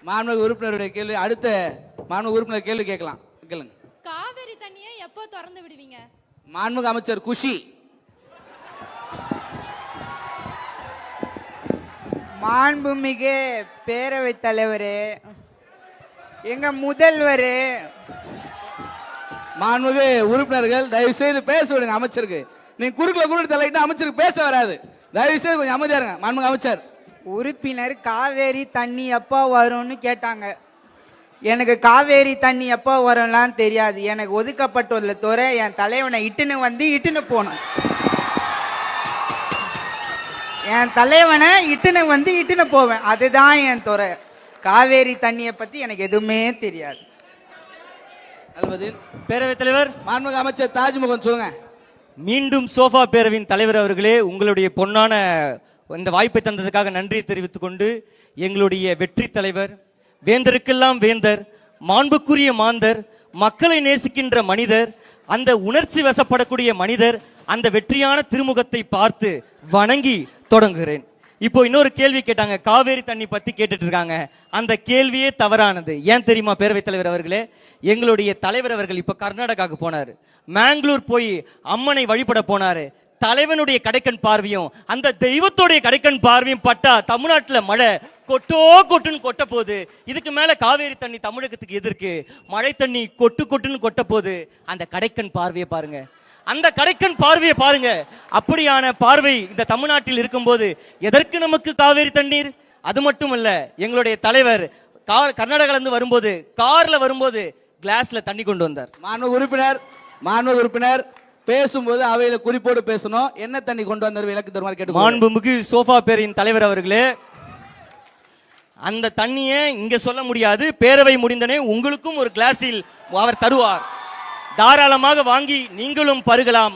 மாண்புமிகு உறுப்பினருடைய கேள்வி. அடுத்த மாண்புமிகு உறுப்பினர் கேள்வி கேட்கலாம். கேளுங்க. காவிரி தண்ணியை எப்போ திறந்து விடுவீங்க? மாண்புமிகு அமைச்சர் குஷி. மாண்புமிகு பேரவைத் தலைவரே, எங்க முதல்வரே, மாண்புமிகு உறுப்பினர்கள் தயவு செய்து பேச விடுங்க அமைச்சருக்கு. நீங்க குறுக்குல குறுக்கு தலையிட்டு அமைச்சருக்கு பேச வராது. தயவு செய்து கொஞ்சம் அமைதியா இருங்க. மாண்புமிகு அமைச்சர். உறுப்பினர் காவேரி தண்ணி எப்போ வரும்னு கேட்டாங்க. எனக்கு காவேரி தண்ணி எப்போ வரும்லாம் தெரியாது. எனக்கு ஒதுக்கப்பட்டுள்ள துறை என் தலைவனை இட்டுன்னு போனோம். என் தலைவனை இட்டுன்னு போவேன். அதுதான் என் துறை. காவேரி தண்ணியை பத்தி எனக்கு எதுவுமே தெரியாது. அல்பதில் பேரவைத் தலைவர் மாண்புமிகு அமைச்சர் தாஜ்முகன் சொல்லுங்க. மீண்டும் சோஃபா பேரவையின் தலைவர் அவர்களே, உங்களுடைய பொன்னான இந்த வாய்ப்பை தந்ததுக்காக நன்றியை தெரிவித்துக் கொண்டு, எங்களுடைய வெற்றி தலைவர், வேந்தருக்கெல்லாம் வேந்தர், மாண்புக்குரிய மாந்தர், மக்களை நேசிக்கின்ற மனிதர், அந்த உணர்ச்சி வசப்படக்கூடிய மனிதர், அந்த வெற்றியான திருமுகத்தை பார்த்து வணங்கி தொடங்குகிறேன். இப்போ இன்னொரு கேள்வி கேட்டாங்க, காவேரி தண்ணி பத்தி கேட்டுட்டு இருக்காங்க. அந்த கேள்வியே தவறானது. ஏன் தெரியுமா பேரவைத் தலைவர் அவர்களே? எங்களுடைய தலைவர் அவர்கள் இப்ப கர்நாடகாவுக்கு போனாரு, மேங்களூர் போய் அம்மனை வழிபட போனாரு. தலைவனுடைய கடைக்கண் பார்வையும் அந்த தெய்வத்தோடைய கடைக்கண் பார்வையும் பட்டா தமிழ்நாட்டுல மழை கொட்டுன்னு கொட்ட போகுது. இதுக்கு மேல காவேரி தண்ணி தமிழகத்துக்கு எதிர்க்கு மழை தண்ணி கொட்டுன்னு கொட்ட போகுது. அந்த கடைக்கண் பார்வையை பாருங்க, அந்த கடைக்கண் பார்வையை பாருங்க. அப்படியான பார்வை இந்த தமிழ்நாட்டில் இருக்கும்போது எதற்கு நமக்கு காவேரி தண்ணீர்? அது மட்டும் இல்ல, எங்களுடைய தலைவர் கர்நாடகால இருந்து வரும்போது கார்ல வரும்போது கிளாஸ்ல தண்ணி கொண்டு வந்தார். மாண்புமிகு உறுப்பினர் பேசும்போது அவையில குறிப்போடு பேசணும். என்ன தண்ணி கொண்டு வந்தார் விளக்கு தருமாறு கேட்டு. மாண்புமிகு சோஃபா பேரின் தலைவர் அவர்களே, அந்த தண்ணியை இங்க சொல்ல முடியாது. பேரவை முடிந்தனே உங்களுக்கும் ஒரு கிளாஸில் அவர் தருவார். தாராளமாக வாங்கி நீங்களும் பருகலாம்.